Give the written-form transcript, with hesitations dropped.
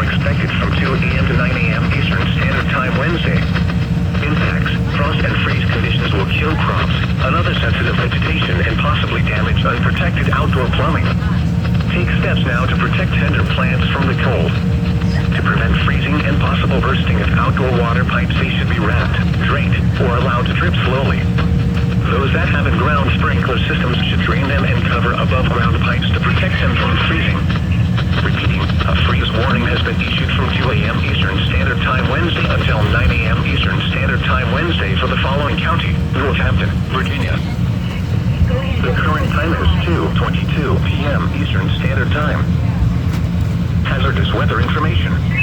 expected from 2 a.m. to 9 a.m. Eastern Standard Time Wednesday. Impacts, frost and freeze conditions will kill crops, another sensitive vegetation, and possibly damage unprotected outdoor plumbing. Take steps now to protect tender plants from the cold. To prevent freezing and possible bursting of outdoor water pipes, they should be wrapped, draped, or allowed to drip slowly. Those that have in-ground sprinkler systems should drain them and cover above-ground pipes to protect them from freezing. Repeating, a freeze warning has been issued from 2 a.m. Eastern Standard Time Wednesday until 9 a.m. Eastern Standard Time Wednesday for the following county: Northampton, Virginia. The current time is 2:22 p.m. Eastern Standard Time. Hazardous weather information.